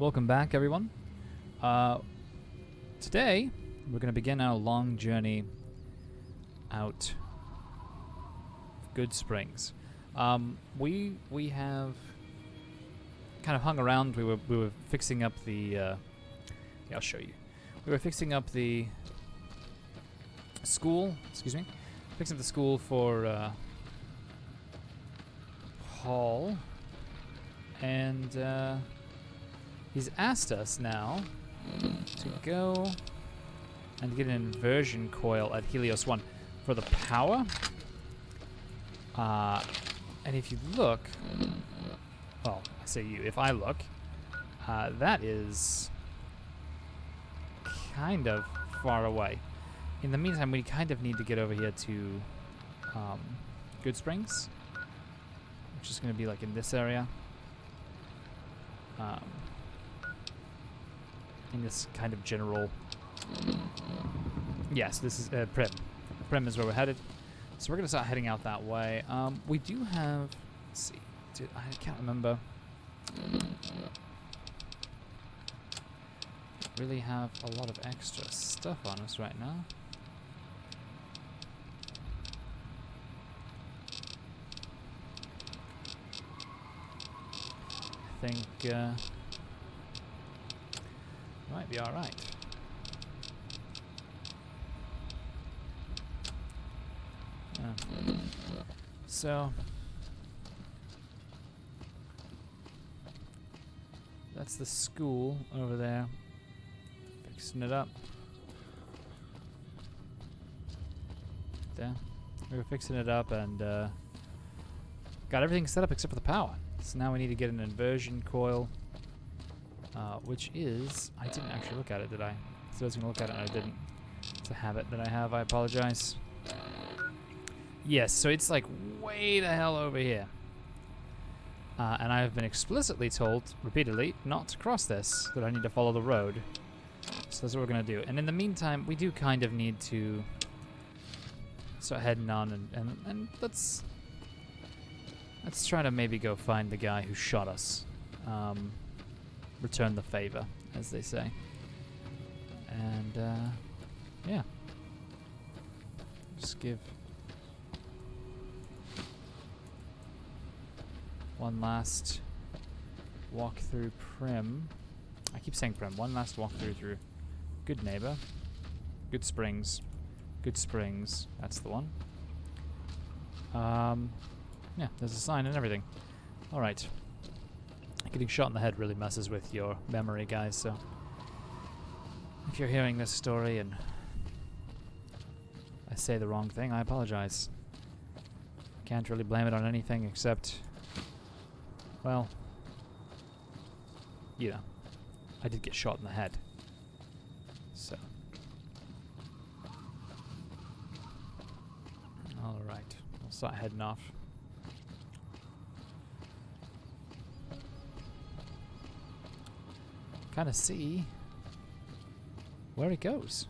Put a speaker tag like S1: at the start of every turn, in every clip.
S1: welcome back everyone. Today we're going to begin our long journey out of Good Springs. We have kind of hung around. We were fixing up the yeah, I'll show you. We were fixing up the school, fixing the school for Hall, and he's asked us now to go and get an inversion coil at Helios 1 for the power. And if you look, well, I say you, if I look, that is kind of far away. In the meantime, we kind of need to get over here to Good Springs, which is going to be like in this area. In this kind of general... Yes, this is Prim. Prim is where we're headed. So we're going to start heading out that way. We do have... Let's see. I can't remember. Really have a lot of extra stuff on us right now. I think might be alright. So that's the school over there. Fixing it up. There. We were fixing it up and got everything set up except for the power. So now we need to get an inversion coil, which is... I didn't actually look at it, did I? So I was going to look at it and I didn't. It's a habit that I have. I apologize. Yes, so it's like way the hell over here. And I have been explicitly told, repeatedly, not to cross this, that I need to follow the road. So that's what we're going to do. And in the meantime, we do kind of need to start heading on and let's try to maybe go find the guy who shot us. Return the favor, as they say. And, yeah. Just give one last walk through Prim. I keep saying Prim. One last walk through Good Neighbor. Good Springs. Good Springs. That's the one. Yeah, there's a sign and everything. Alright. Getting shot in the head really messes with your memory, guys, so if you're hearing this story and I say the wrong thing, I apologize. Can't really blame it on anything except, well, you know, I did get shot in the head. So. Alright, I'll start heading off. Kind of see where it goes.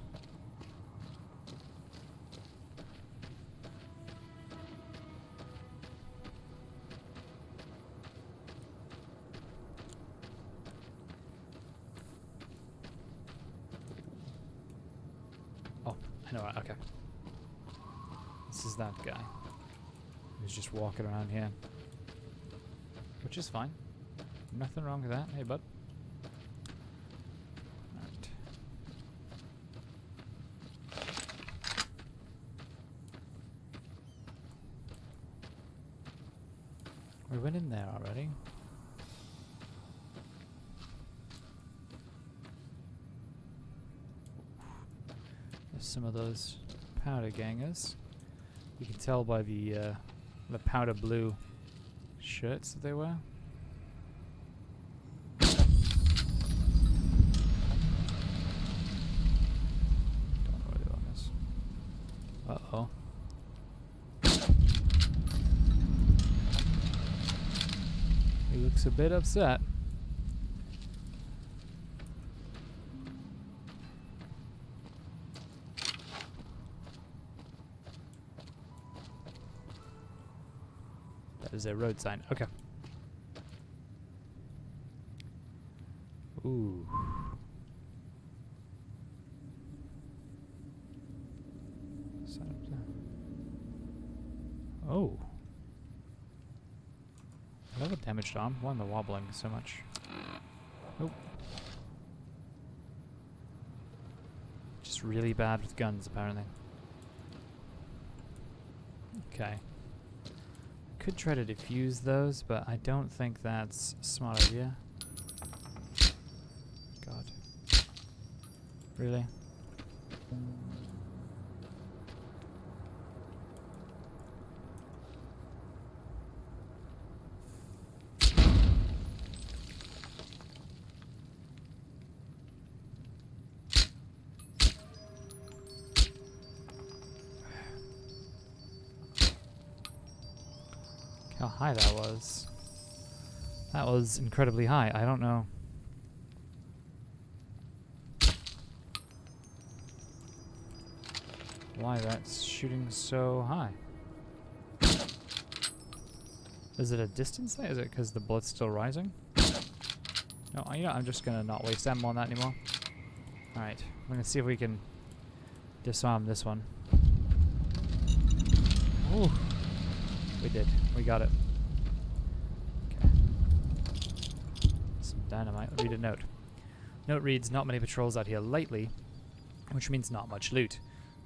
S1: Oh, I know. Okay. This is that guy who's just walking around here, which is fine. Nothing wrong with that. Hey, bud. We went in there already. There's some of those powder gangers. You can tell by the powder blue shirts that they wear. Don't know where they're on this. Uh-oh. He looks a bit upset. That is a road sign. Okay. Ooh. Set up there. Oh. Another damaged arm. Why am I wobbling so much? Oh. Just really bad with guns, apparently. Okay. Could try to defuse those, but I don't think that's a smart idea. God. Really? How high that was. That was incredibly high. I don't know. Why that's shooting so high. Is it a distance thing? Is it because the bullet's still rising? No, you know, I'm just gonna not waste ammo on that anymore. Alright, I'm gonna see if we can disarm this one. Ooh. We did. We got it. Okay. Some dynamite. Read a note. Note reads, not many patrols out here lately, which means not much loot.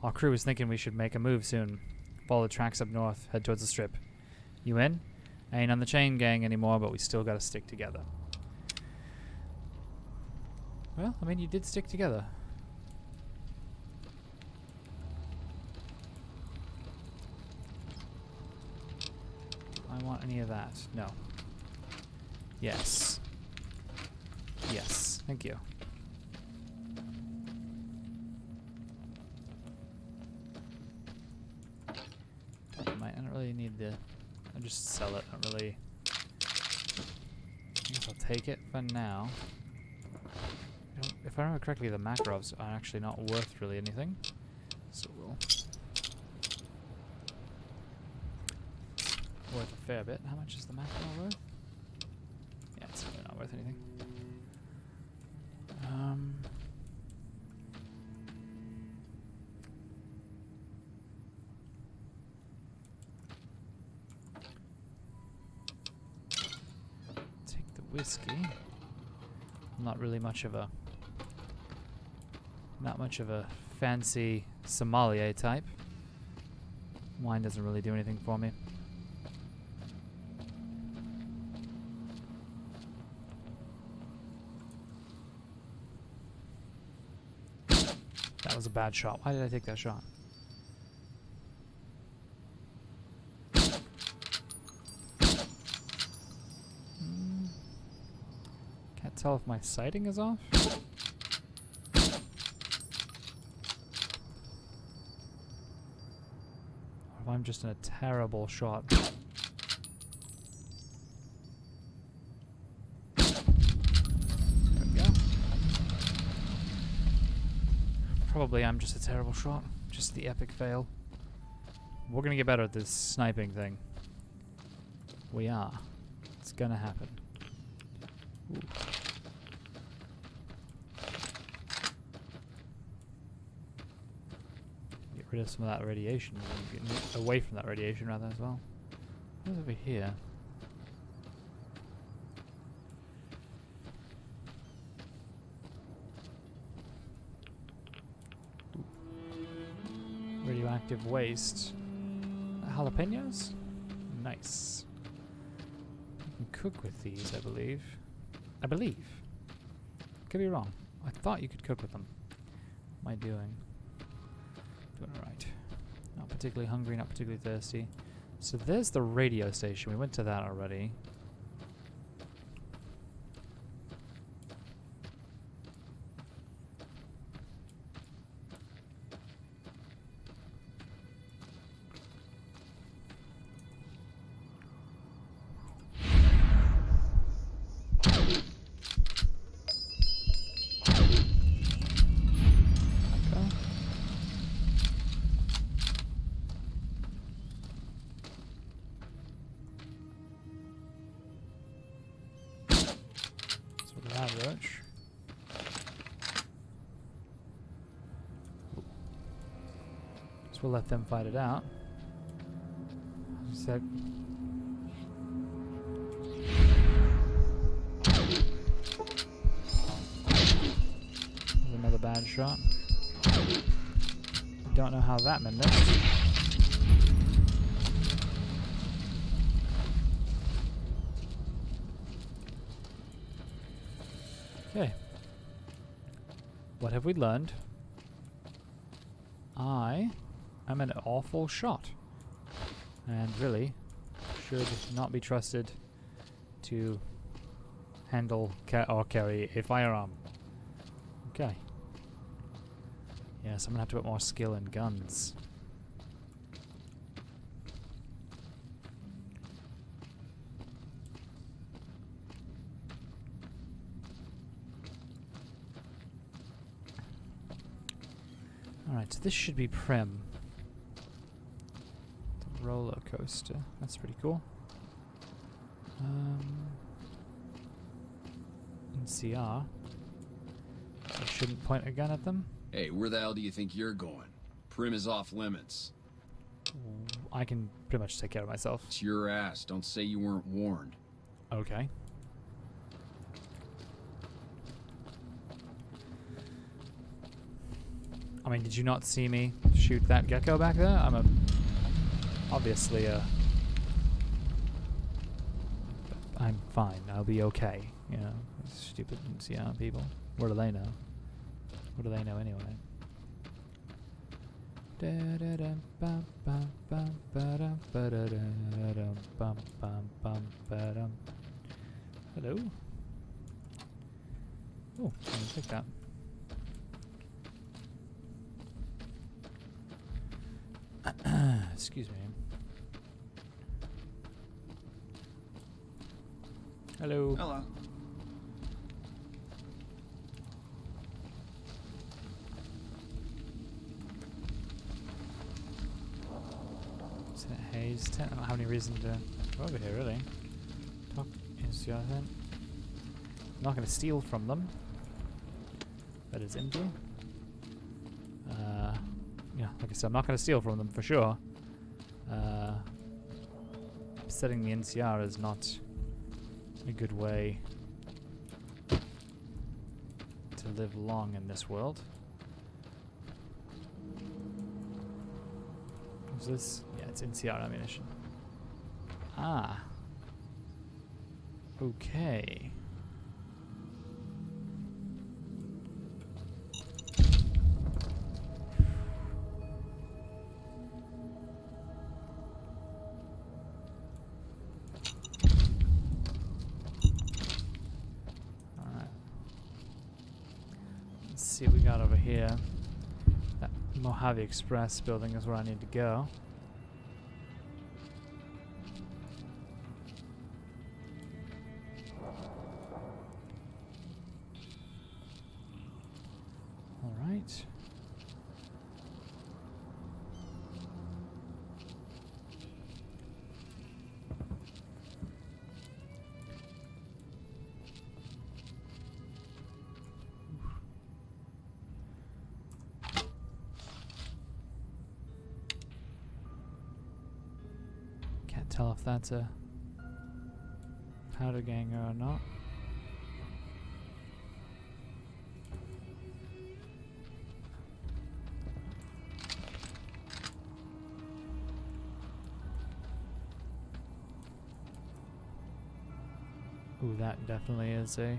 S1: Our crew is thinking we should make a move soon. Follow the tracks up north, head towards the strip. You in? I ain't on the chain gang anymore, but we still gotta stick together. Well, I mean, you did stick together. I want any of that. No. Yes. Yes. Thank you. I don't really need the... I'll just sell it. I don't really... I guess I'll take it for now. If I remember correctly, the macros are actually not worth really anything. So we'll... worth a fair bit. How much is the macro worth? Yeah, it's really not worth anything. Take the whiskey. Not really much of a... Not much of a fancy sommelier type. Wine doesn't really do anything for me. That was a bad shot. Why did I take that shot? Can't tell if my sighting is off. Or if I'm just in a terrible shot. Probably I'm just a terrible shot. Just the epic fail. We're gonna get better at this sniping thing. We are. It's gonna happen. Ooh. Get rid of some of that radiation. Get away from that radiation rather as well. What's over here? Radioactive waste. Jalapenos? Nice. You can cook with these, I believe. I believe. Could be wrong. I thought you could cook with them. What am I doing? Doing it right. Not particularly hungry, not particularly thirsty. So there's the radio station. We went to that already. Roach. we'll let them fight it out. So another bad shot. Don't know how that man missed. Okay. What have we learned? I am an awful shot. And really should not be trusted to handle or carry a firearm. Okay. Yes, I'm gonna have to put more skill in guns. Alright, so this should be Prim. The roller coaster. That's pretty cool. NCR. I shouldn't point a gun at them.
S2: Hey, where the hell do you think you're going? Prim is off limits.
S1: I can pretty much take care of myself.
S2: It's your ass. Don't say you weren't warned.
S1: Okay. I mean, did you not see me shoot that gecko back there? Obviously I'm fine. I'll be okay. You know, stupid NCR people. What do they know? What do they know anyway? Hello? Oh, I'm gonna take that. Excuse me. Hello.
S2: Hello.
S1: Is it Hayes tent? I don't have any reason to go over here, really. Talk is your tent. I'm not going to steal from them. That is empty. Yeah, like I said, I'm not going to steal from them for sure. Setting the NCR is not a good way to live long in this world. Is this? Yeah, it's NCR ammunition. Ah. Okay. See what we got over here. That Mojave Express building is where I need to go. All right. Tell if that's a powder ganger or not. Ooh, that definitely is a...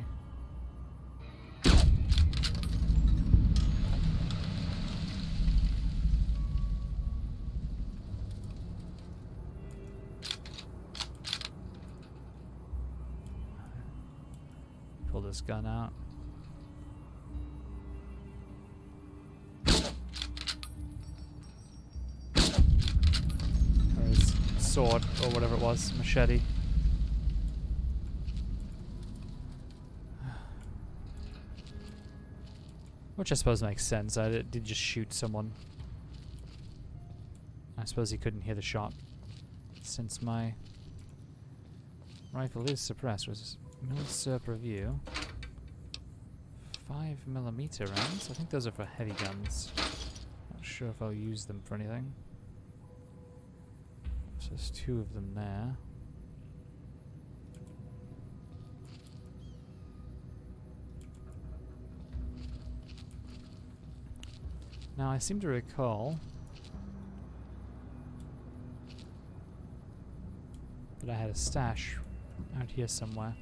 S1: Pull this gun out. Or his sword, or whatever it was, machete. Which I suppose makes sense. I did just shoot someone. I suppose he couldn't hear the shot since my rifle is suppressed. Was Milsurp review. 5mm rounds. I think those are for heavy guns. Not sure if I'll use them for anything. So there's 2 of them there. Now I seem to recall that I had a stash out here somewhere.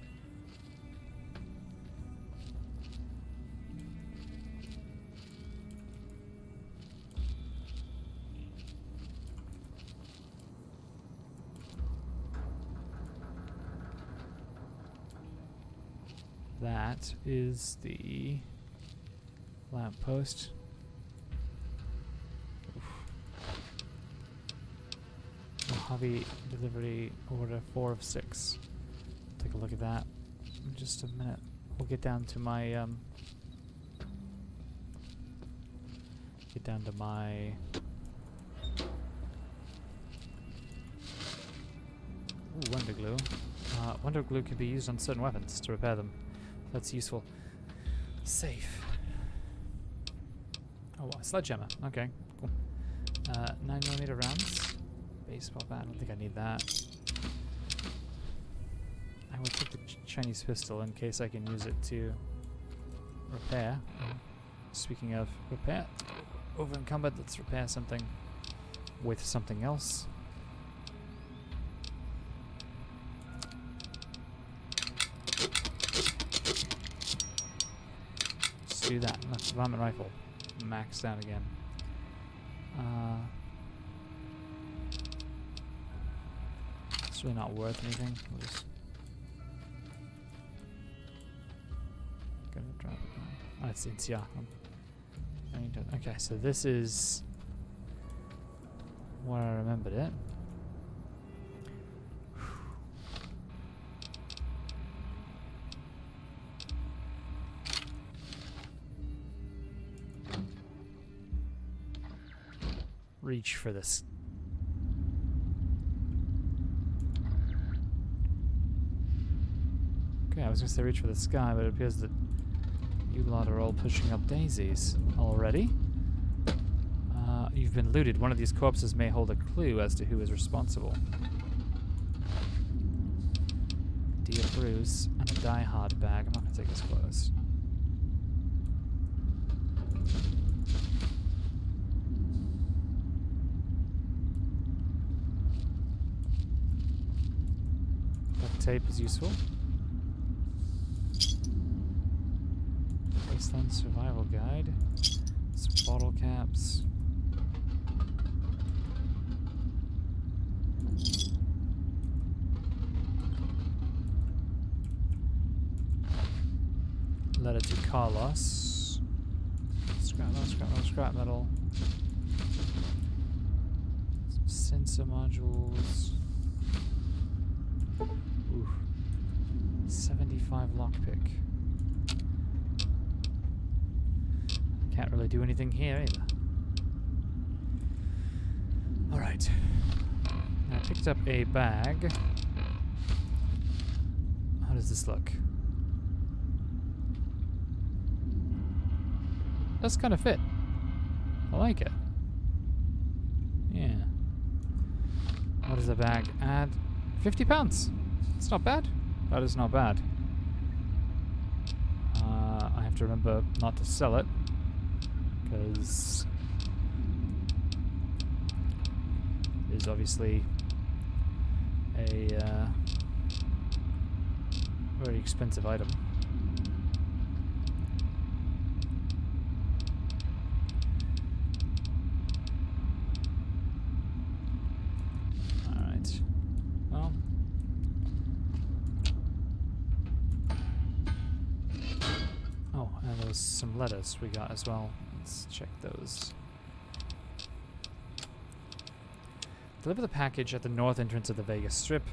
S1: That is the lamppost. Mojave delivery order 4 of 6. Take a look at that in just a minute. We'll get down to my Ooh, wonder glue. Wonder glue can be used on certain weapons to repair them. That's useful. Safe. Oh, a sledgehammer. Okay, cool. 9mm rounds. Baseball bat. I don't think I need that. I will take the Chinese pistol in case I can use it to repair. Speaking of repair, over encumbered, let's repair something with something else. Let's do that. That's the varmint rifle. Maxed out again. It's really not worth anything. We'll just gonna drop it down. Oh, it's yeah. Okay, so this is where I remembered it. Reach for this. Okay, I was gonna say reach for the sky, but it appears that you lot are all pushing up daisies already. You've been looted. One of these corpses may hold a clue as to who is responsible. Dear Bruce and a die-hard bag. I'm not gonna take his clothes. Duct tape is useful. Wasteland survival guide. Some bottle caps. Letter to Carlos. Scrap metal. Some sensor modules. Ooh. 75 lockpick. Can't really do anything here either. Alright. I picked up a bag. How does this look? Does kind of fit. I like it. Yeah. What does the bag add? 50 pounds. It's not bad. That is not bad. I have to remember not to sell it, because it is obviously a very expensive item. Alright. Well. Oh, and there's some letters we got as well. Let's check those. Deliver the package at the north entrance of the Vegas Strip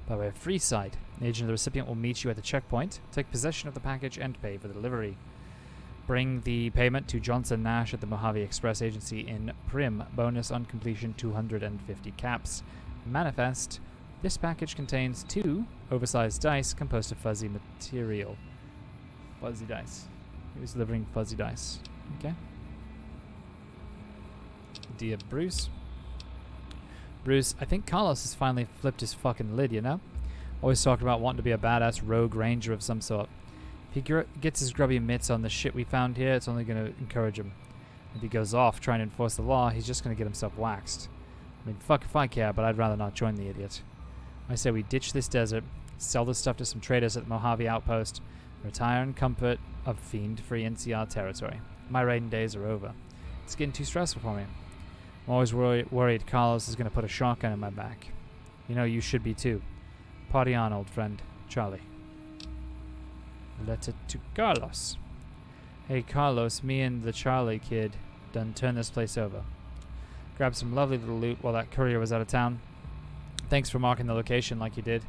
S1: by way of Freeside. The agent of the recipient will meet you at the checkpoint. Take possession of the package and pay for the delivery. Bring the payment to Johnson Nash at the Mojave Express Agency in Prim. Bonus on completion 250 caps. Manifest. This package contains 2 oversized dice composed of fuzzy material. Fuzzy dice. He was delivering fuzzy dice. Okay. dear Bruce. Bruce, I think Carlos has finally flipped his fucking lid, you know? Always talking about wanting to be a badass rogue ranger of some sort. If he gets his grubby mitts on the shit we found here, it's only going to encourage him. If he goes off trying to enforce the law, he's just going to get himself waxed. I mean, fuck if I care, but I'd rather not join the idiot. I say we ditch this desert, sell this stuff to some traders at the Mojave Outpost, retire in comfort of fiend-free NCR territory. My raiding days are over. It's getting too stressful for me. I'm always worried Carlos is going to put a shotgun in my back. You know, you should be too. Party on, old friend. Charlie. Letter to Carlos. Hey, Carlos, me and the Charlie kid done turn this place over. Grabbed some lovely little loot while that courier was out of town. Thanks for marking the location like you did.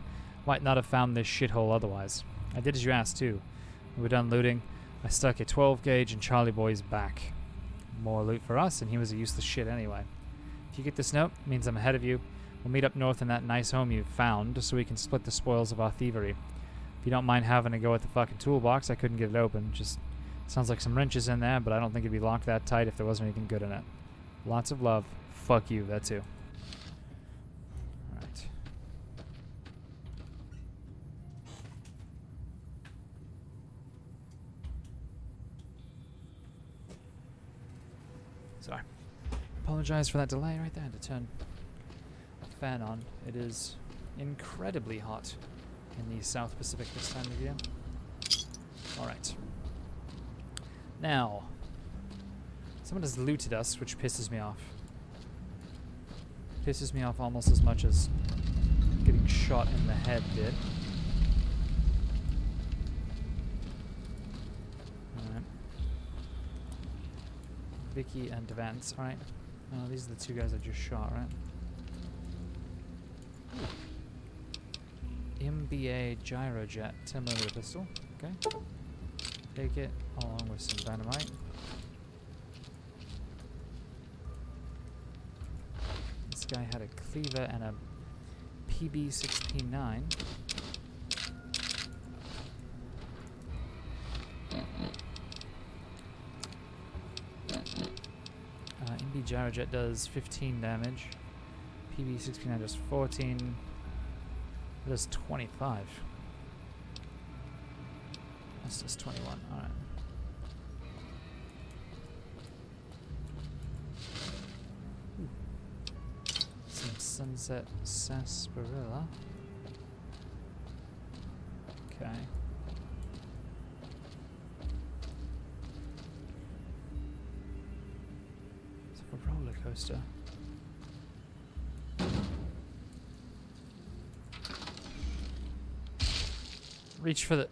S1: Might not have found this shithole otherwise. I did as you asked, too. When we're done looting, I stuck a 12 gauge in Charlie Boy's back. More loot for us, and he was a useless shit anyway. If you get this note, it means I'm ahead of you. We'll meet up north in that nice home you've found, so we can split the spoils of our thievery. If you don't mind having to go with the fucking toolbox, I couldn't get it open. Just sounds like some wrenches in there, but I don't think it'd be locked that tight if there wasn't anything good in it. Lots of love. Fuck you, that too. Alright. Sorry. Apologize for that delay right there. To turn the fan on. It is incredibly hot in the South Pacific this time of year. Alright. Now, someone has looted us, which pisses me off. Pisses me off almost as much as getting shot in the head did. Alright. Vicky and Vance. Alright. These are the two guys I just shot, right? MBA Gyrojet 10mm pistol. Okay. Take it along with some dynamite. This guy had a cleaver and a PB-16-9. MB Gyrojet does 15 damage. PB-16-9 does 14. It does 25. This is 21. Alright. Some Sunset Sarsaparilla. Okay. It's a roller coaster. Reach for the...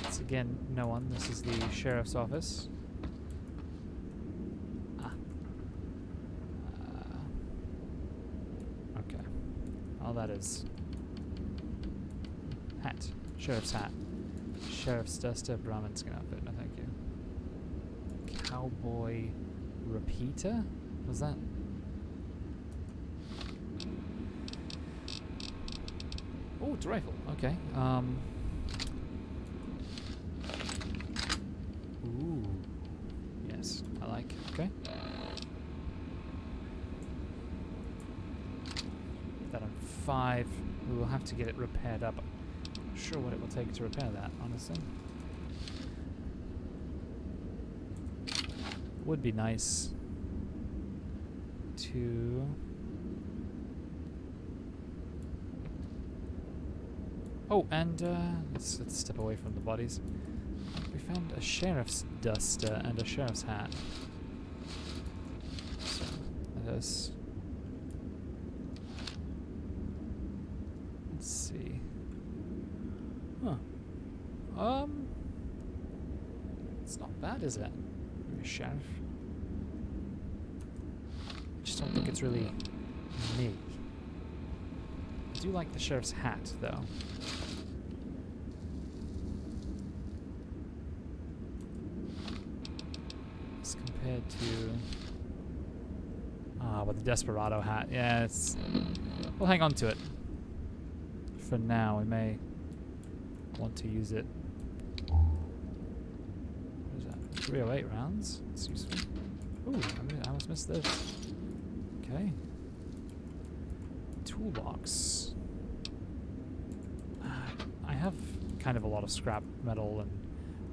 S1: It's again no one. This is the sheriff's office. Okay. All that is... hat. Sheriff's hat. Sheriff's duster, Brahmin skin outfit, no thank you. Cowboy repeater? Was that? Oh, it's a rifle. Okay. Ooh. Yes, I like. Okay. Put that on 5. We will have to get it repaired up. Sure what it will take to repair that, honestly. Would be nice to... Oh, and let's step away from the bodies. We found a sheriff's duster and a sheriff's hat. So, let us... Let's see. Huh. It's not bad, is it? Maybe a sheriff. I just don't think it's really me. I do like the sheriff's hat, though. As compared to... with the Desperado hat. Yeah, it's we'll hang on to it. For now, we may want to use it. What is that? 308 rounds? That's useful. Ooh, I almost missed this. Okay. Toolbox. I have kind of a lot of scrap metal and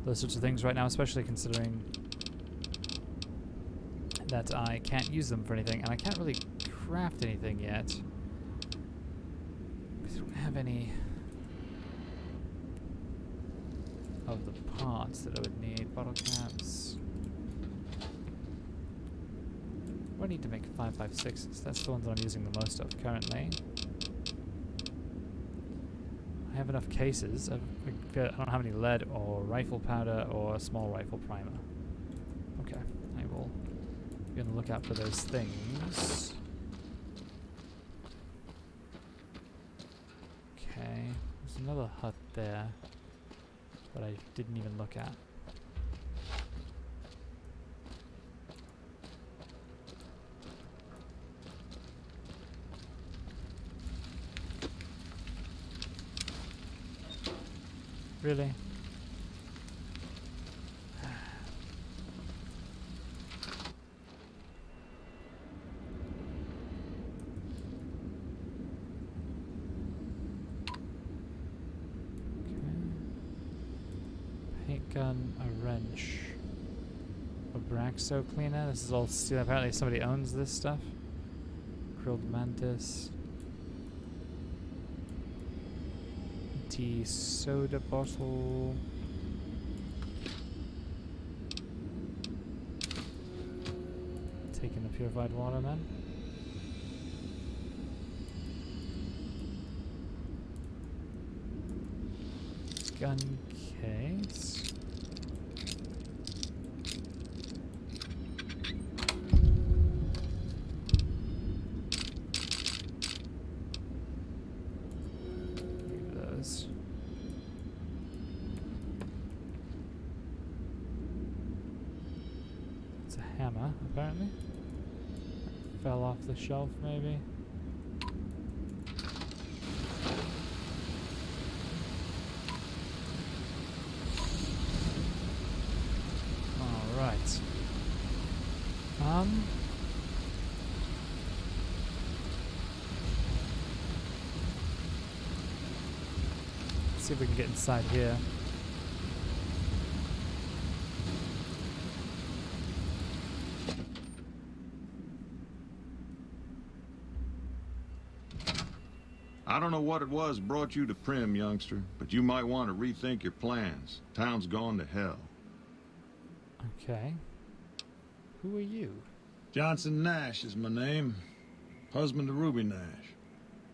S1: those sorts of things right now, especially considering that I can't use them for anything, and I can't really craft anything yet. I don't have any of the parts that I would need. Bottle caps. I need to make 556s. That's the ones that I'm using the most of currently. I have enough cases. I don't have any lead or rifle powder or a small rifle primer. Okay, I will be on the lookout for those things. Okay, there's another hut there that I didn't even look at. Really? Paint gun, a wrench, a Braxo cleaner. This is all steel. Apparently somebody owns this stuff. Grilled mantis. Soda bottle. Taking the purified water, man. Gun case. Hammer, apparently. Fell off the shelf, maybe. Alright. Let's see if we can get inside here.
S3: I don't know what it was brought you to Prim, youngster, but you might want to rethink your plans. Town's gone to hell.
S1: Okay. Who are you?
S3: Johnson Nash is my name. Husband to Ruby Nash.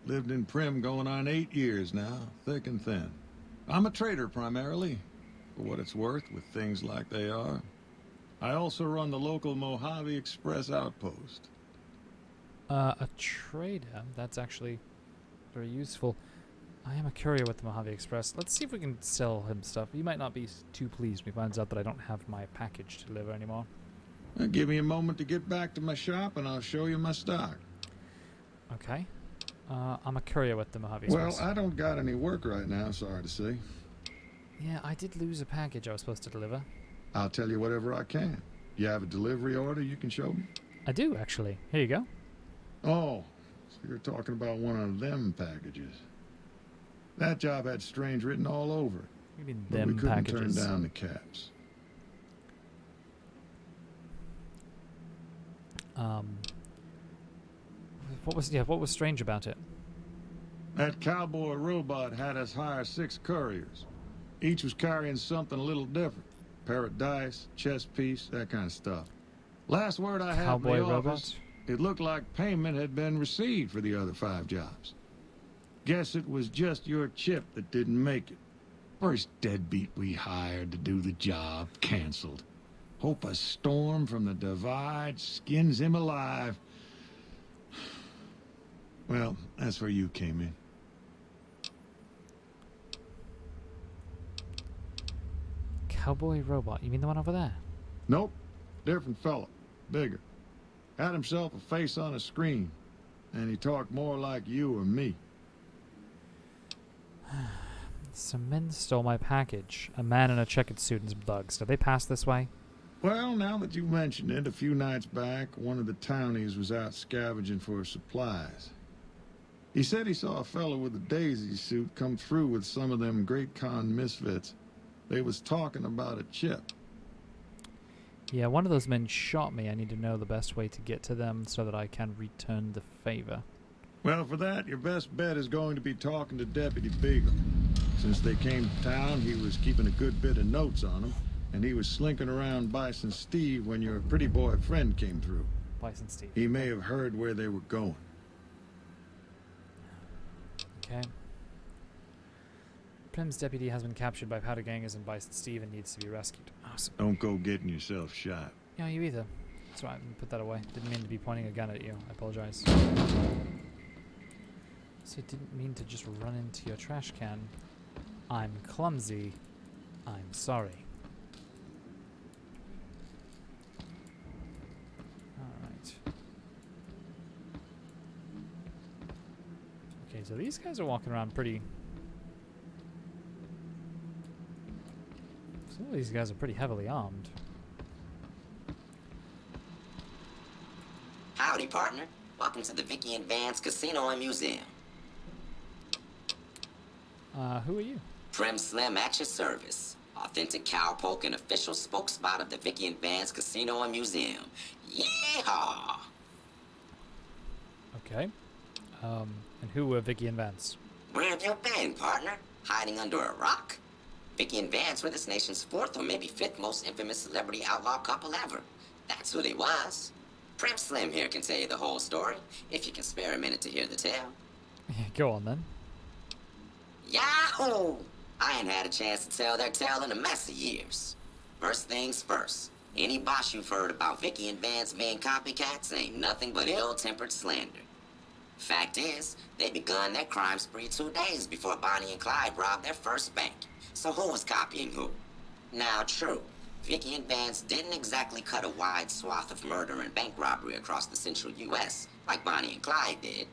S3: Lived in Prim going on 8 years now, thick and thin. I'm a trader primarily, for what it's worth with things like they are. I also run the local Mojave Express outpost.
S1: A trader? That's actually very useful. I am a courier with the Mojave Express. Let's see if we can sell him stuff. He might not be too pleased when he finds out that I don't have my package to deliver anymore.
S3: Well, give me a moment to get back to my shop and I'll show you my stock.
S1: Okay. I'm a courier with the Mojave Express.
S3: Well, I don't got any work right now, sorry to say.
S1: Yeah, I did lose a package I was supposed to deliver.
S3: I'll tell you whatever I can. You have a delivery order you can show me?
S1: I do, actually. Here you go.
S3: Oh, so you're talking about one of them packages. That job had strange written all over it.
S1: You mean
S3: But
S1: them
S3: we couldn't
S1: packages?
S3: turn down the caps.
S1: What was strange about it?
S3: That cowboy robot had us hire 6 couriers. Each was carrying something a little different. Pair of dice, chess piece, that kind of stuff. Last word I had
S1: Cowboy
S3: from the
S1: robot?
S3: office, it looked like payment had been received for the other 5 jobs. Guess it was just your chip that didn't make it. First deadbeat we hired to do the job canceled. Hope a storm from the divide skins him alive. Well, that's where you came in.
S1: Cowboy robot? You mean the one over there?
S3: Nope. Different fella. Bigger. Had himself a face on a screen. and he talked more like you or me.
S1: Some men stole my package. A man in a checkered suit and some thugs. Did they pass this way?
S3: Well, now that you mention it, a few nights back, one of the townies was out scavenging for supplies. He said he saw a fellow with a daisy suit come through with some of them Great Con misfits. They was talking about a chip.
S1: Yeah, one of those men shot me. I need to know the best way to get to them so that I can return the favor.
S3: Well, for that, your best bet is going to be talking to Deputy Beagle. Since they came to town, he was keeping a good bit of notes on them, and he was slinking around Bison Steve when your pretty boy friend came through.
S1: Bison Steve.
S3: He may have heard where they were going.
S1: Okay. Prim's deputy has been captured by powder gangers and Bison Steve and needs to be rescued. Awesome.
S3: Don't go getting yourself shot.
S1: Yeah, you either. That's right. Put that away. Didn't mean to be pointing a gun at you. I apologize. So didn't mean to just run into your trash can. I'm clumsy. I'm sorry. Alright. Okay, so these guys are walking around pretty... Some of these guys are pretty heavily armed.
S4: Howdy, partner. Welcome to the Vicky and Vance Casino and Museum.
S1: Who are you?
S4: Prim Slim at your service. Authentic cowpoke and official spokesspot of the Vicky and Vance Casino and Museum. Yeehaw!
S1: Okay. And who were Vicky and Vance?
S4: Where have you been, partner? Hiding under a rock? Vicky and Vance were this nation's fourth or maybe fifth most infamous celebrity outlaw couple ever. That's who they was. Prim Slim here can tell you the whole story, if you can spare a minute to hear the tale.
S1: Go on then.
S4: Yahoo! I ain't had a chance to tell their tale in a mess of years. First things first, any boss you've heard about Vicky and Vance being copycats ain't nothing but ill-tempered slander. Fact is, they begun their crime spree 2 days before Bonnie and Clyde robbed their first bank. So who was copying who? Now, true, Vicky and Vance didn't exactly cut a wide swath of murder and bank robbery across the central U.S. like Bonnie and Clyde did.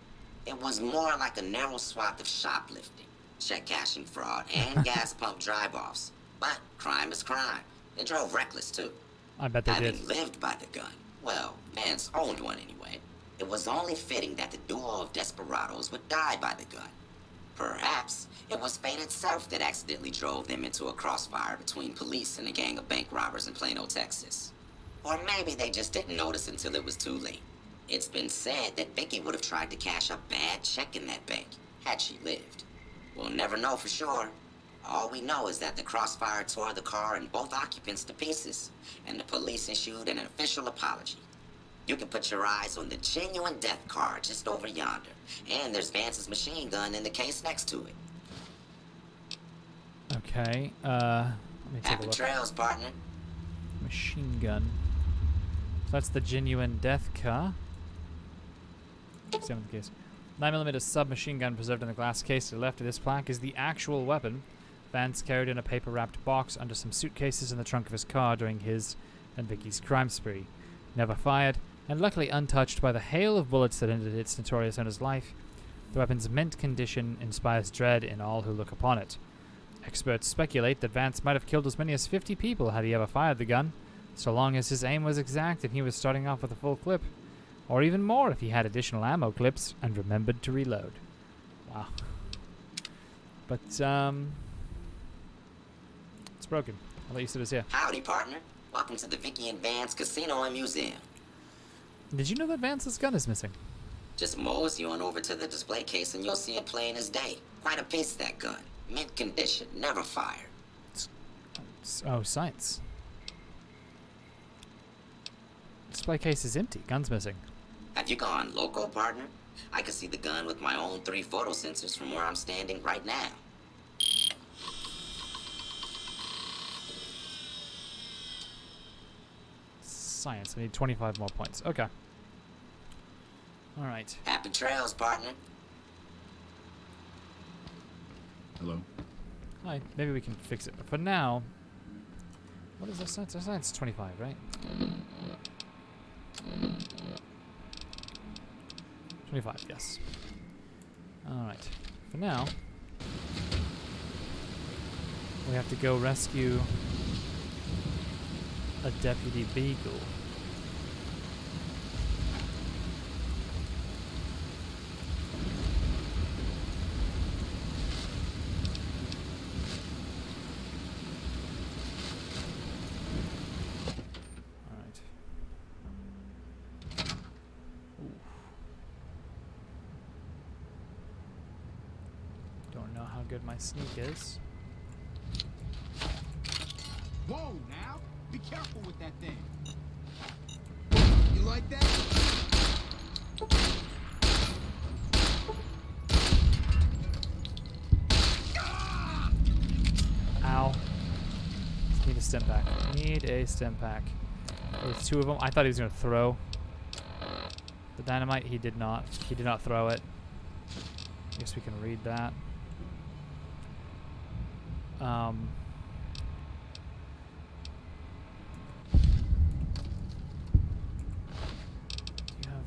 S4: It was more like a narrow swath of shoplifting, check cashing fraud, and gas pump drive-offs. But crime is crime. They drove reckless, too.
S1: I bet they did.
S4: Having lived by the gun, well, Vance owned one anyway, it was only fitting that the duo of desperados would die by the gun. Perhaps it was fate itself that accidentally drove them into a crossfire between police and a gang of bank robbers in Plano, Texas. Or maybe they just didn't notice until it was too late. It's been said that Vicky would have tried to cash a bad check in that bank, had she lived. We'll never know for sure. All we know is that the crossfire tore the car and both occupants to pieces, and the police issued an official apology. You can put your eyes on the genuine death car just over yonder, and there's Vance's machine gun in the case next to it.
S1: Okay, let me take a
S4: Happy
S1: look.
S4: trails, partner.
S1: Machine gun. So that's the genuine death car. Examine the case. 9mm submachine gun preserved in the glass case to the left of this plaque is the actual weapon Vance carried in a paper-wrapped box under some suitcases in the trunk of his car during his and Vicky's crime spree. Never fired, and luckily untouched by the hail of bullets that ended its notorious owner's life, the weapon's mint condition inspires dread in all who look upon it. Experts speculate that Vance might have killed as many as 50 people had he ever fired the gun, so long as his aim was exact and he was starting off with a full clip. Or even more if he had additional ammo clips and remembered to reload. Wow. But, it's broken. I'll let you sit us here.
S4: Howdy, partner. Welcome to the Vicky and Vance Casino and Museum.
S1: Did you know that Vance's gun is missing?
S4: Just mosey on over to the display case and you'll see it plain as day. Quite a piece, that gun. Mint condition, never fired.
S1: Oh, science. Display case is empty. Gun's missing.
S4: Have you gone loco, partner? I can see the gun with my own 3 photo sensors from where I'm standing right now.
S1: Science. I need 25 more points. Okay. Alright.
S4: Happy trails, partner.
S2: Hello?
S1: Hi. Maybe we can fix it. But for now... What is our science? Our science is 25, right? 25, yes. Alright. For now, we have to go rescue a Deputy Beagle. Alright. Don't know how good my sneak is.
S5: Whoa, now! Be careful with that thing. You like that?
S1: Ow. Need a stim pack. Need a stim pack. There's two of them. I thought he was going to throw the dynamite. He did not. He did not throw it. I guess we can read that. You have...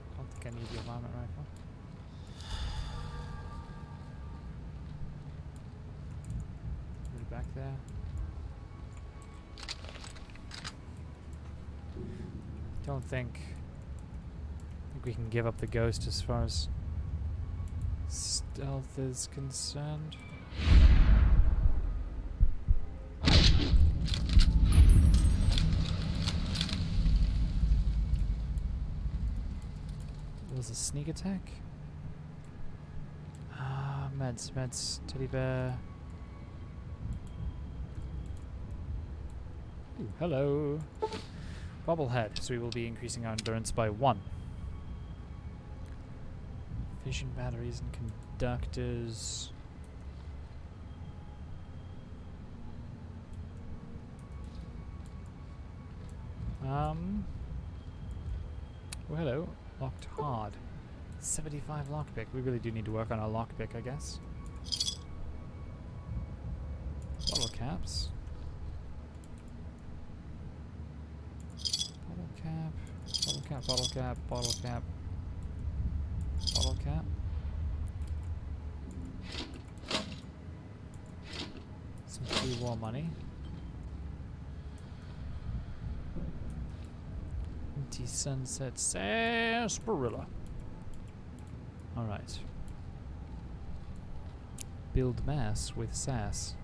S1: I don't think I need your varmint rifle. Put it back there. Don't think we can give up the ghost as far as stealth is concerned. Was a sneak attack? Ah, meds, teddy bear. Ooh, hello. Bobblehead, so we will be increasing our endurance by 1. Vision batteries and conductors. Oh, hello. Locked hard. 75 lockpick. We really do need to work on our lockpick, I guess. Bottle caps. Bottle cap. Bottle cap, bottle cap, bottle cap. Bottle cap. Some free war money. Anti-sunset sarsaparilla. Alright. Build mass with sass.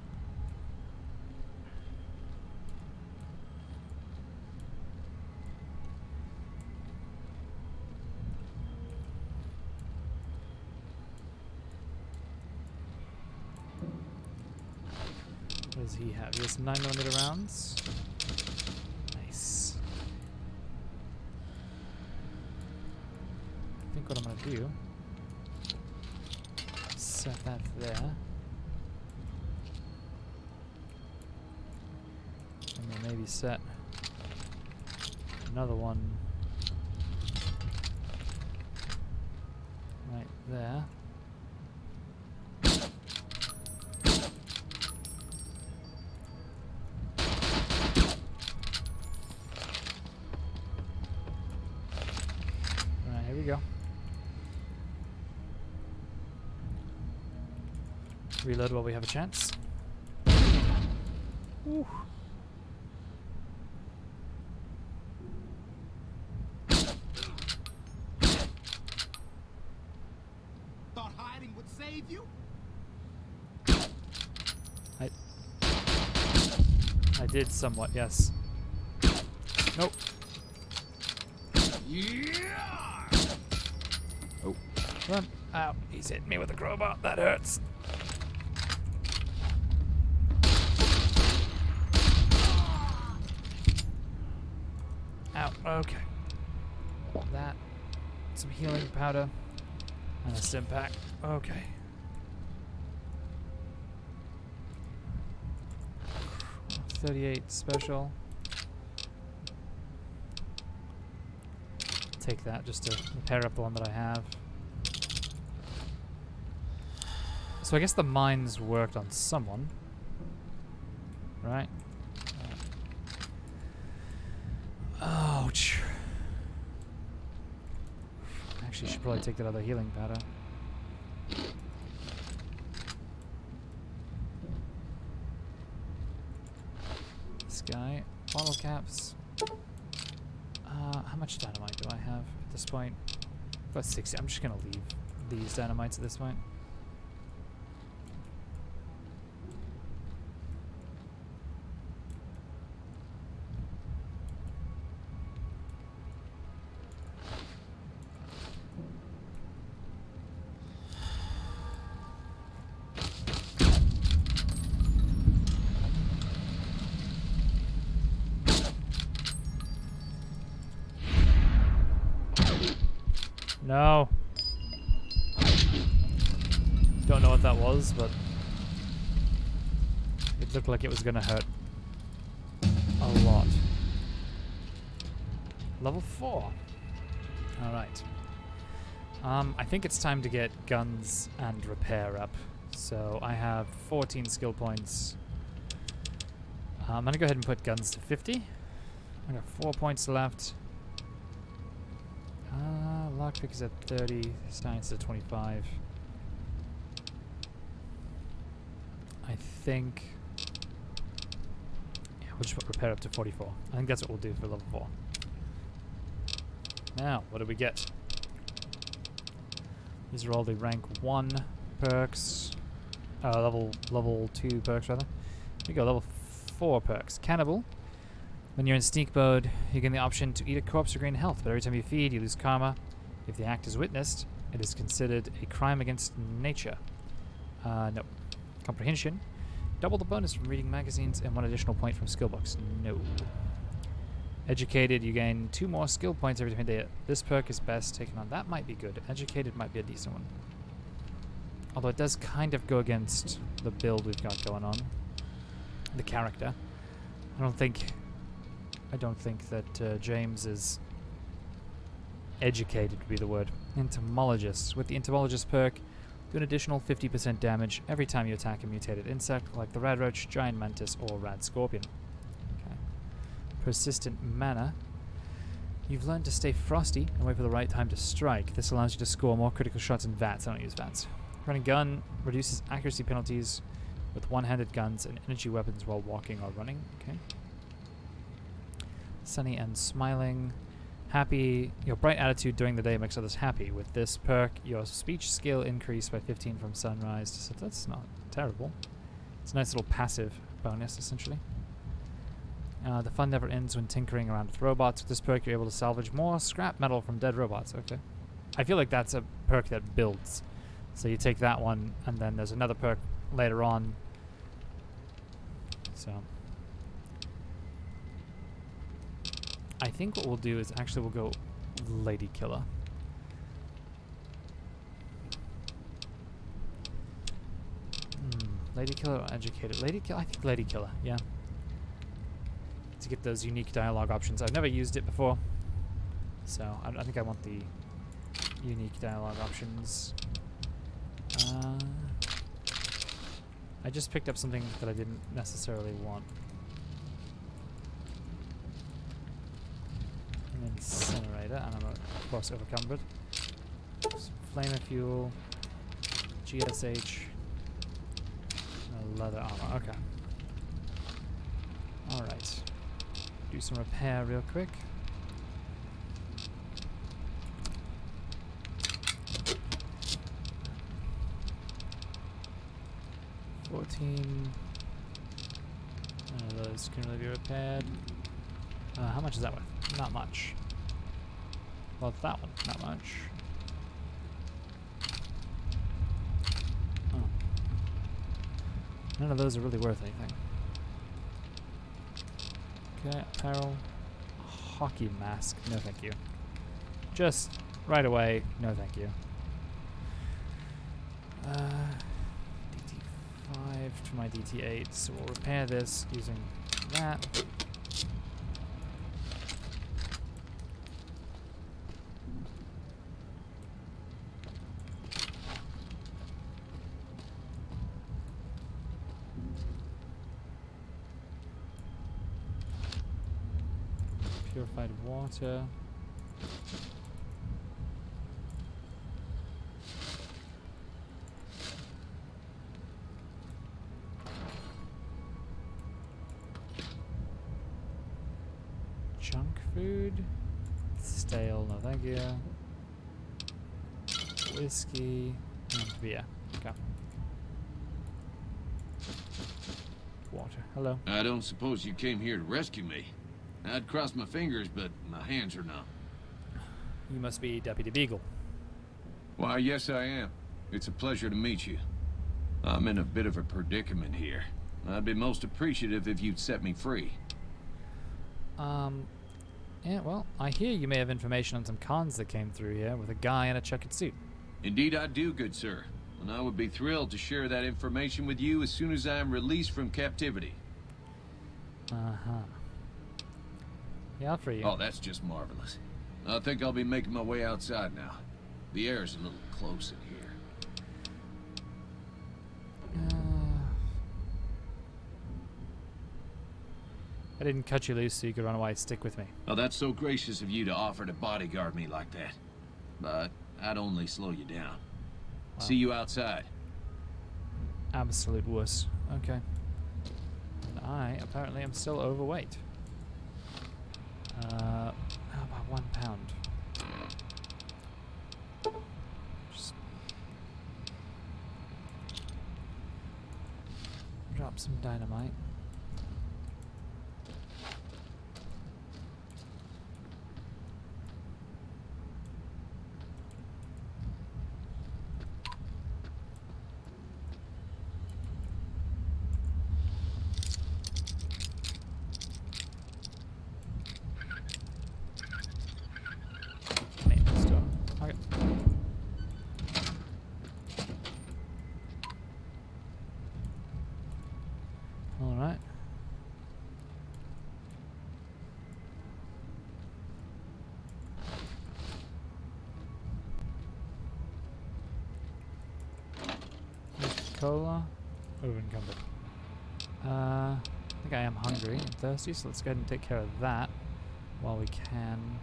S1: What does he have? He has some 9mm rounds. Nice. I think what I'm gonna do, set that there. And then maybe set another one right there. Alright, here we go. Reload while we have a chance. Woo.
S5: Thought hiding would save you?
S1: I did somewhat, yes. Nope.
S5: Yeah!
S1: Oh. Run. Ow. He's hitting me with a crowbar. That hurts. Ow. Okay. That. Some healing powder. And a stim pack. Okay. .38 special. Take that just to repair up the one that I have. So I guess the mines worked on someone. Right? Ouch. Actually, should probably take that other healing powder. This guy. Bottle caps. How much dynamite do I have at this point? About 60. I'm just gonna leave these dynamites at this point. No. Don't know what that was, but it looked like it was gonna hurt a lot. Level 4. Alright. I think it's time to get guns and repair up. So I have 14 skill points. I'm gonna go ahead and put guns to 50. I got 4 points left. Lockpick is at 30, science is at 25. I think... yeah, we'll just put repair up to 44. I think that's what we'll do for level 4. Now, what do we get? These are all the rank 1 perks. Level 2 perks, rather. Here we go, level 4 perks. Cannibal. When you're in sneak mode, you get the option to eat a corpse or gain health, but every time you feed, you lose karma. If the act is witnessed, it is considered a crime against nature. No. Comprehension. Double the bonus from reading magazines and 1 additional point from skill books. No. Educated, you gain 2 more skill points every time you do. This perk is best taken on. That might be good. Educated might be a decent one. Although it does kind of go against the build we've got going on. The character. I don't think that James is educated would be the word. Entomologist. With the entomologist perk, do an additional 50% damage every time you attack a mutated insect like the rad roach, giant mantis, or rad scorpion. Okay. Persistent mana. You've learned to stay frosty and wait for the right time to strike. This allows you to score more critical shots in VATS. I don't use VATS. Running gun reduces accuracy penalties with one-handed guns and energy weapons while walking or running. Okay. Sunny and smiling. Happy. Your bright attitude during the day makes others happy. With this perk, your speech skill increased by 15 from sunrise. So that's not terrible. It's a nice little passive bonus, essentially. The fun never ends when tinkering around with robots. With this perk, you're able to salvage more scrap metal from dead robots. Okay. I feel like that's a perk that builds. So you take that one, and then there's another perk later on. So... I think what we'll do is actually we'll go Lady Killer. Lady Killer or Educated? Lady Killer? I think Lady Killer, yeah. To get those unique dialogue options. I've never used it before. So I think I want the unique dialogue options. I just picked up something that I didn't necessarily want. An incinerator, and I'm of course overcumbered. Some flamer fuel, GSH, and a leather armor. Okay. Alright. Do some repair real quick. $14. None of those can really be repaired. How much is that worth? Not much. Well, that one, not much. Oh. None of those are really worth anything. Okay, apparel. Hockey mask. No thank you. Just right away, no thank you. DT5 to my DT8, so we'll repair this using that. Purified water. Junk food. Stale, no thank you. Whiskey and beer. Okay. Water. Hello.
S6: I don't suppose you came here to rescue me. I'd cross my fingers, but my hands are numb.
S1: You must be Deputy Beagle.
S6: Why, yes I am. It's a pleasure to meet you. I'm in a bit of a predicament here. I'd be most appreciative if you'd set me free.
S1: Yeah, well, I hear you may have information on some cons that came through here with a guy in a checkered suit.
S6: Indeed I do, good sir. And I would be thrilled to share that information with you as soon as I am released from captivity.
S1: Uh-huh. Yeah, I'll free you.
S6: Oh, that's just marvelous. I think I'll be making my way outside now. The air's a little close in here.
S1: I didn't cut you loose so you could run away. Stick with me.
S6: Oh, that's so gracious of you to offer to bodyguard me like that. But I'd only slow you down.
S1: Wow.
S6: See you outside.
S1: Absolute wuss. Okay. And I apparently am still overweight. How about 1 pound? Just drop some dynamite. Alright. Cola. Over-encumbered. I think I am hungry and thirsty, so let's go ahead and take care of that while we can.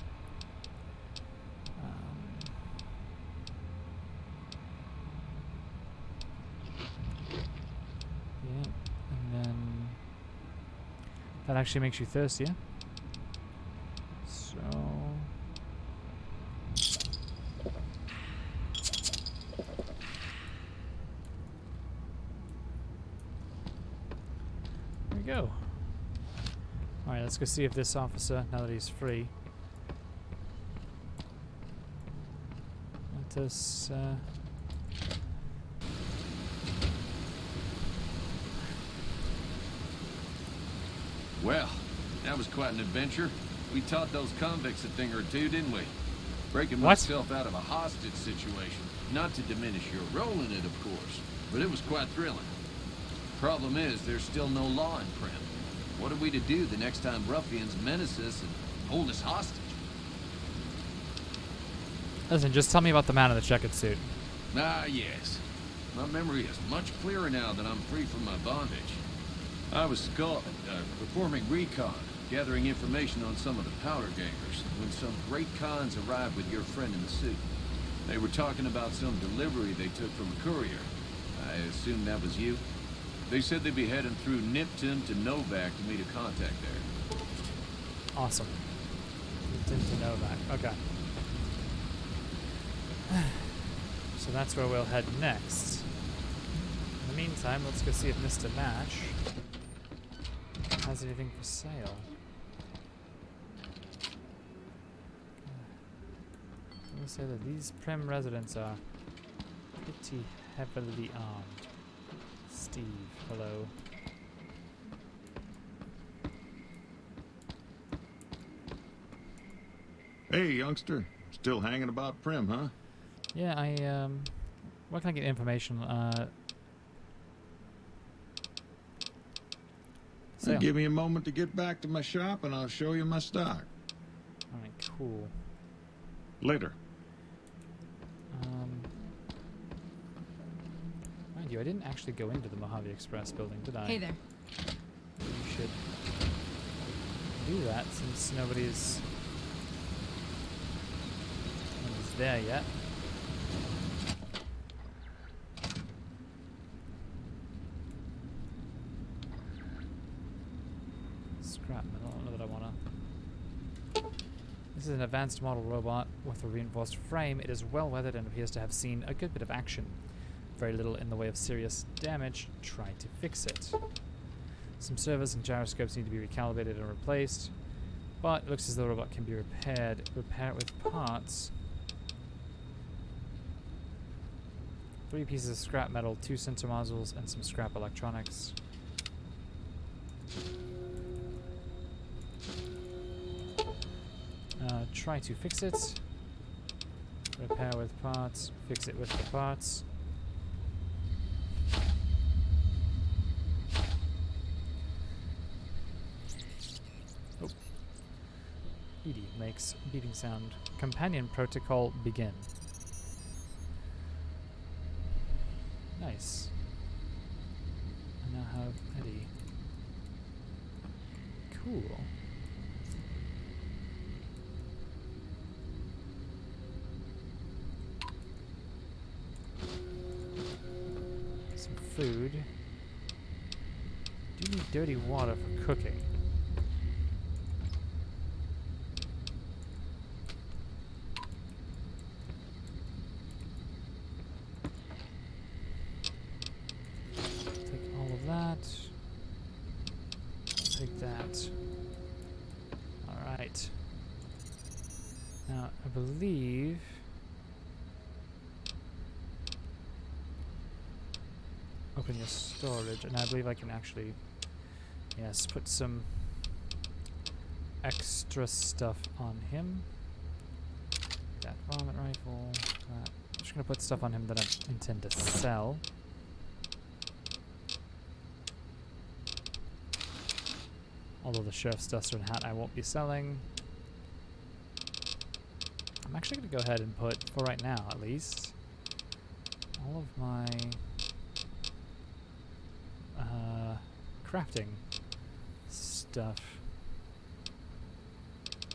S1: Yeah, and then that actually makes you thirstier. So there we go. Alright, let's go see if this officer, now that he's free, let us
S6: Well, that was quite an adventure. We taught those convicts a thing or two, didn't we? Breaking
S1: What?
S6: myself out of a hostage situation. Not to diminish your role in it, of course, but it was quite thrilling. Problem is, there's still no law in Prim. What are we to do the next time ruffians menace us and hold us hostage?
S1: listen, just tell me about the man in the checkered suit.
S6: Ah, yes. My memory is much clearer now that I'm free from my bondage. I was performing recon, gathering information on some of the powder gangers, when some great cons arrived with your friend in the suit. They were talking about some delivery they took from a courier. I assume that was you? They said they'd be heading through Nipton to Novak to meet a contact there.
S1: Awesome. Tint to Novak. Okay. So that's where we'll head next. In the meantime, let's go see if Mr. Nash has anything for sale. I will say that these Prim residents are pretty heavily armed. Steve, hello.
S3: Hey, youngster. Still hanging about Prim, huh?
S1: Yeah, where can I get information? Sale.
S3: Give me a moment to get back to my shop and I'll show you my stock.
S1: Alright, cool.
S3: Later.
S1: Mind you, I didn't actually go into the Mojave Express building, did I?
S7: Hey there.
S1: You should. do that since nobody's there yet. Scrap metal, I don't know that I wanna. This is an advanced model robot with a reinforced frame. It is well weathered and appears to have seen a good bit of action. Very little in the way of serious damage. Try to fix it. Some servos and gyroscopes need to be recalibrated and replaced, but it looks as though the robot can be repaired. Repair it with parts. 3 pieces of scrap metal, 2 sensor modules, and some scrap electronics. Try to fix it. Repair with parts. Fix it with the parts. Oh. Edie makes beating sound. Companion protocol begin. Nice. I now have Eddie. Cool. Some food. Do need dirty water for cooking. Take that. Alright. Now, I believe... Open your storage, and I believe I can actually... Yes, put some extra stuff on him. That varmint rifle. I'm just going to put stuff on him that I intend to sell. Although the sheriff's duster and hat I won't be selling. I'm actually going to go ahead and put, for right now at least, all of my crafting stuff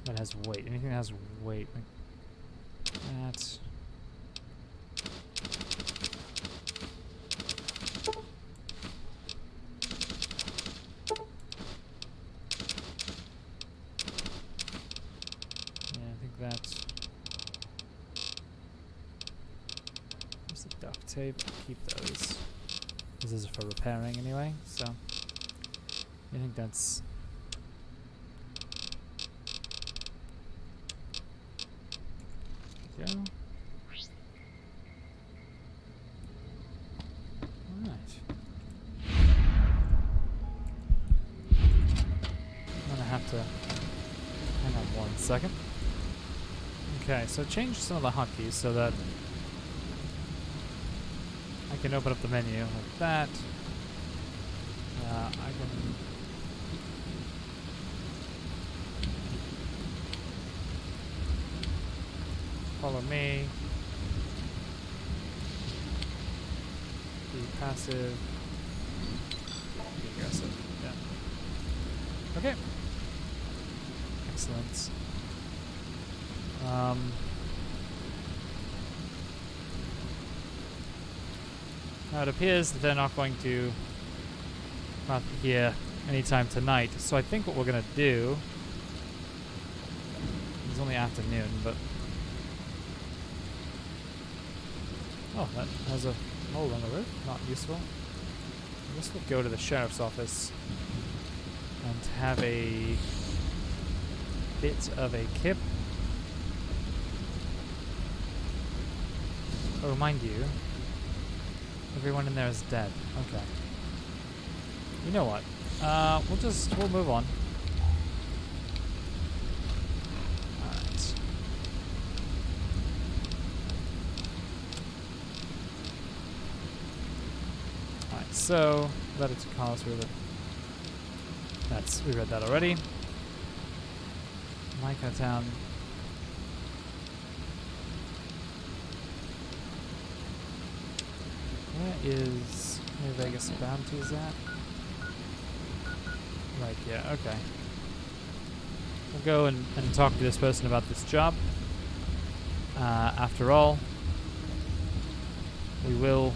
S1: that has weight. Anything that has weight, like that. Tape, keep those. This is for repairing anyway, so I think that's go. Alright. I'm gonna have to hang on 1 second. Okay, so change some of the hotkeys so that I can open up the menu like that. I can follow me. Be passive. Be aggressive. Yeah. Okay. Excellent. Now it appears that they're not going to come out here anytime tonight, so I think what we're going to do... It's only afternoon, but... Oh, that has a hole on the roof. Not useful. I guess we'll go to the sheriff's office and have a bit of a kip. Oh, mind you, everyone in there is dead. Okay. You know what? We'll move on. Alright. Alright, so let it to call us with it. We read that already. Micah Town. Where is New Vegas Bounties at? Right, yeah, okay. we'll go and talk to this person about this job. After all, we will,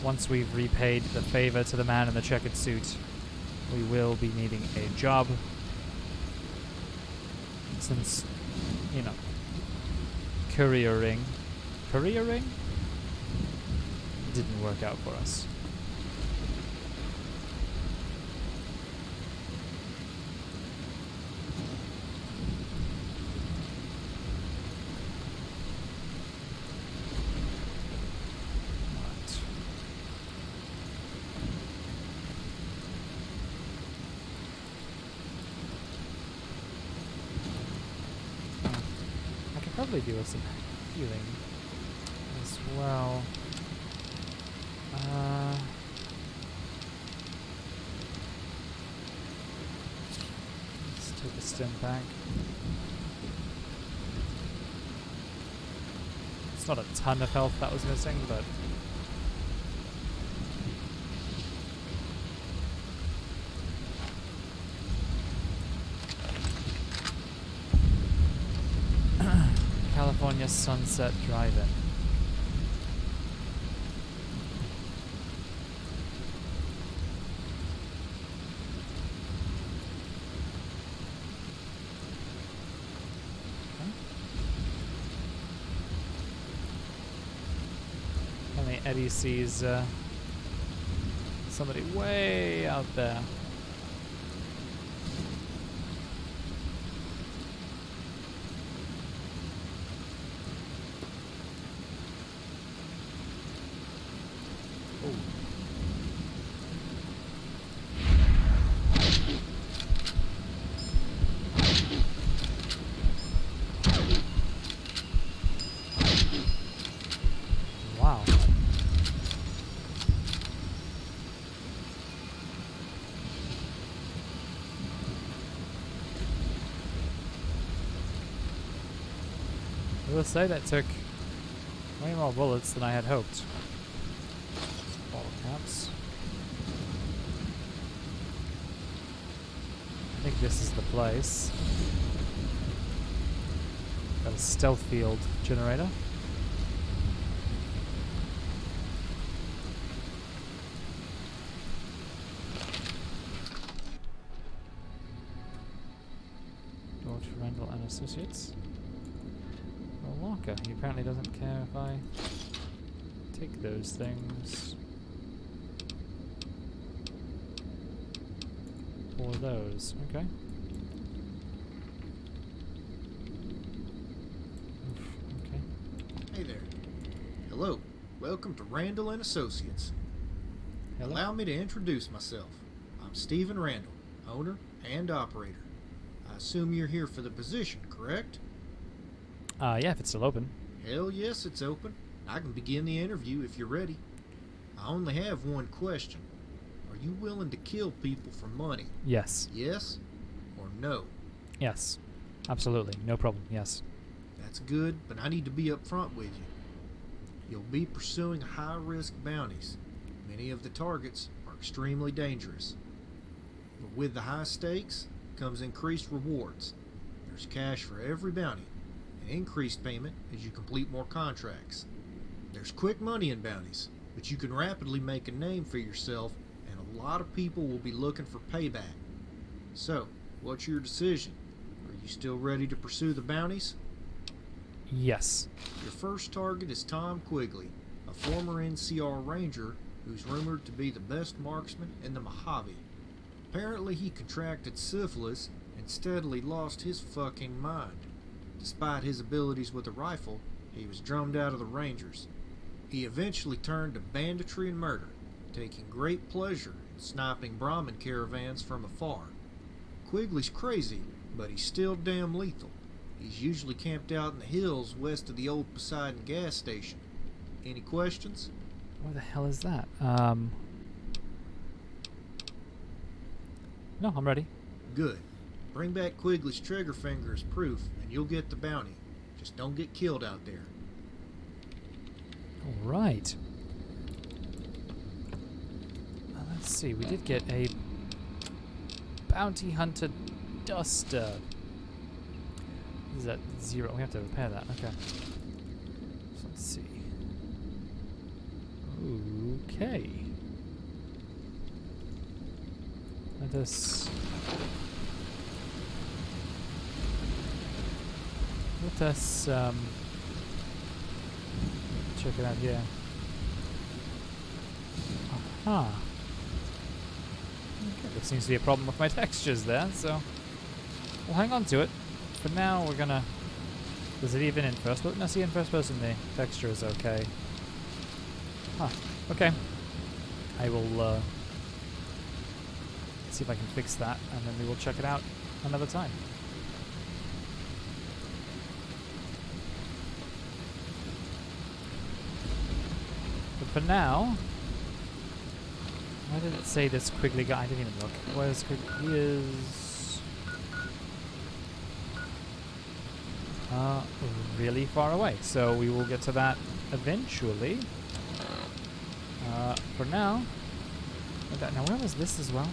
S1: once we've repaid the favor to the man in the checkered suit, we will be needing a job. Since, you know, couriering didn't work out for us. Probably do some healing as well. Let's take a stim pack. It's not a ton of health that was missing, but California Sunset Drive-In. Only Eddie sees somebody way out there. I will say that took way more bullets than I had hoped. Bottle caps. I think this is the place. Got a stealth field generator. Door to Randall and Associates. He apparently doesn't care if I take those things or those. Okay. Oof, okay.
S7: Hey there. Hello. Welcome to Randall and Associates.
S1: Hello.
S7: Allow me to introduce myself. I'm Stephen Randall, owner and operator. I assume you're here for the position, correct?
S1: Yeah, if it's still open.
S7: Hell yes, it's open. I can begin the interview if you're ready. I only have one question. Are you willing to kill people for money?
S1: Yes.
S7: Yes or no?
S1: Yes. Absolutely. No problem. Yes.
S7: That's good, but I need to be upfront with you. You'll be pursuing high-risk bounties. Many of the targets are extremely dangerous. But with the high stakes comes increased rewards. There's cash for every bounty. Increased payment as you complete more contracts. There's quick money in bounties, but you can rapidly make a name for yourself, and a lot of people will be looking for payback. So, what's your decision? Are you still ready to pursue the bounties?
S1: Yes.
S7: Your first target is Tom Quigley, a former NCR Ranger who's rumored to be the best marksman in the Mojave. Apparently he contracted syphilis and steadily lost his fucking mind. Despite his abilities with a rifle, he was drummed out of the Rangers. He eventually turned to banditry and murder, taking great pleasure in sniping Brahmin caravans from afar. Quigley's crazy, but he's still damn lethal. He's usually camped out in the hills west of the old Poseidon gas station. Any questions?
S1: Where the hell is that? No, I'm ready.
S7: Good. Bring back Quigley's trigger finger as proof, and you'll get the bounty. Just don't get killed out there.
S1: All right. Let's see. We did get a bounty hunter duster. Is that 0? We have to repair that. Okay. So let's see. Okay. Let us check it out here. Aha. Okay, there seems to be a problem with my textures there, so we'll hang on to it. For now, we're gonna. Does it even in first person? No, see, in first person the texture is okay. Huh. Okay. I will see if I can fix that, and then we will check it out another time. But for now, why did it say this Quigley guy? I didn't even look. Where's Quigley? He is really far away. So we will get to that eventually. For now, now where was this as well?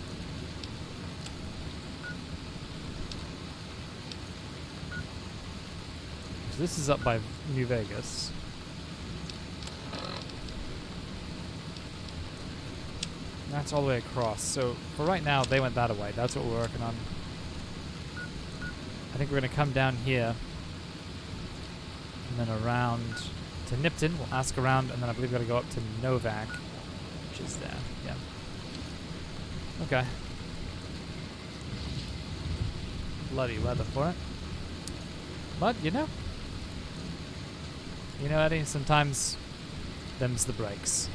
S1: So this is up by New Vegas. That's all the way across. So for right now, they went that way. That's what we're working on. I think we're going to come down here and then around to Nipton. We'll ask around, and then I believe we've got to go up to Novak, which is there. Yeah. Okay. Bloody weather for it. But, you know, Eddie, sometimes them's the breaks.